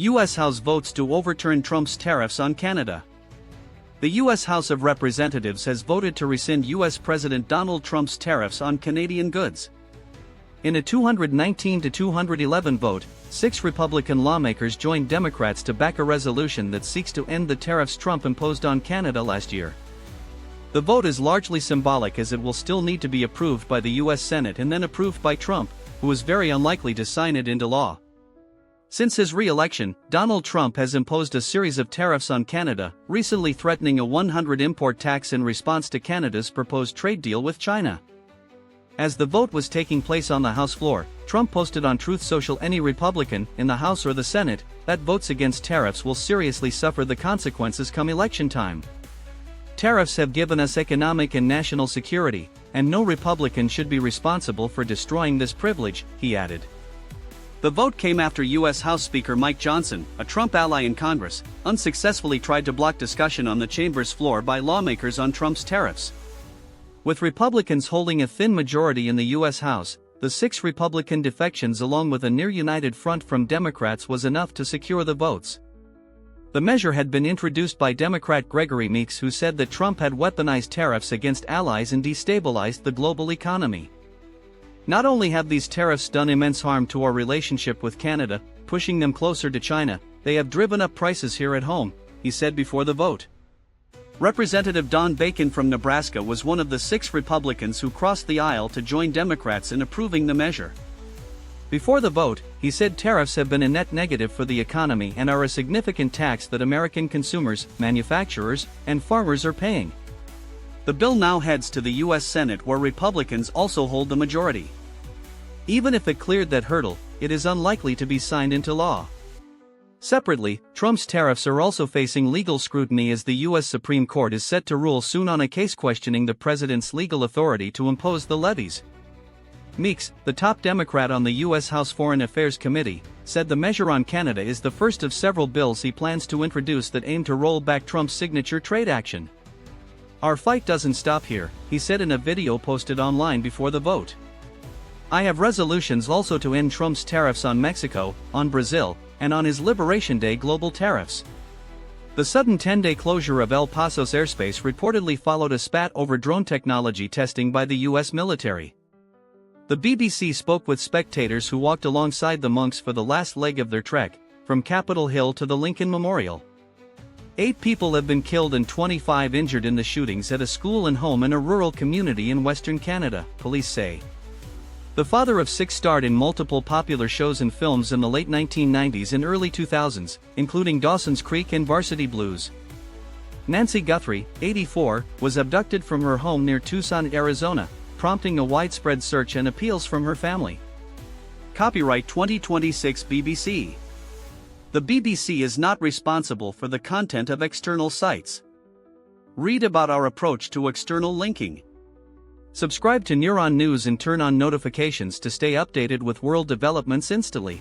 U.S. House votes to overturn Trump's tariffs on Canada. The U.S. House of Representatives has voted to rescind U.S. President Donald Trump's tariffs on Canadian goods. In a 219 to 211 vote, 6 Republican lawmakers joined Democrats to back a resolution that seeks to end the tariffs Trump imposed on Canada last year. The vote is largely symbolic as it will still need to be approved by the U.S. Senate and then approved by Trump, who is very unlikely to sign it into law. Since his re-election, Donald Trump has imposed a series of tariffs on Canada, recently threatening a 100% import tax in response to Canada's proposed trade deal with China. As the vote was taking place on the House floor, Trump posted on Truth Social, "Any Republican, in the House or the Senate, that votes against tariffs will seriously suffer the consequences come election time. Tariffs have given us economic and national security, and no Republican should be responsible for destroying this privilege," he added. The vote came after U.S. House Speaker Mike Johnson, a Trump ally in Congress, unsuccessfully tried to block discussion on the chamber's floor by lawmakers on Trump's tariffs. With Republicans holding a thin majority in the U.S. House, the 6 Republican defections along with a near-united front from Democrats was enough to secure the votes. The measure had been introduced by Democrat Gregory Meeks, who said that Trump had weaponized tariffs against allies and destabilized the global economy. "Not only have these tariffs done immense harm to our relationship with Canada, pushing them closer to China, they have driven up prices here at home," he said before the vote. Representative Don Bacon from Nebraska was one of the 6 Republicans who crossed the aisle to join Democrats in approving the measure. Before the vote, he said tariffs have been a net negative for the economy and are a significant tax that American consumers, manufacturers, and farmers are paying. The bill now heads to the U.S. Senate, where Republicans also hold the majority. Even if it cleared that hurdle, it is unlikely to be signed into law. Separately, Trump's tariffs are also facing legal scrutiny as the U.S. Supreme Court is set to rule soon on a case questioning the president's legal authority to impose the levies. Meeks, the top Democrat on the U.S. House Foreign Affairs Committee, said the measure on Canada is the first of several bills he plans to introduce that aim to roll back Trump's signature trade action. "Our fight doesn't stop here," he said in a video posted online before the vote. "I have resolutions also to end Trump's tariffs on Mexico, on Brazil, and on his Liberation Day global tariffs." The sudden 10-day closure of El Paso's airspace reportedly followed a spat over drone technology testing by the U.S. military. The BBC spoke with spectators who walked alongside the monks for the last leg of their trek, from Capitol Hill to the Lincoln Memorial. 8 people have been killed and 25 injured in the shootings at a school and home in a rural community in Western Canada, police say. The father of 6 starred in multiple popular shows and films in the late 1990s and early 2000s, including Dawson's Creek and Varsity Blues. Nancy Guthrie, 84, was abducted from her home near Tucson, Arizona, prompting a widespread search and appeals from her family. Copyright 2026 BBC. The BBC is not responsible for the content of external sites. Read about our approach to external linking. Subscribe to Neuron News and turn on notifications to stay updated with world developments instantly.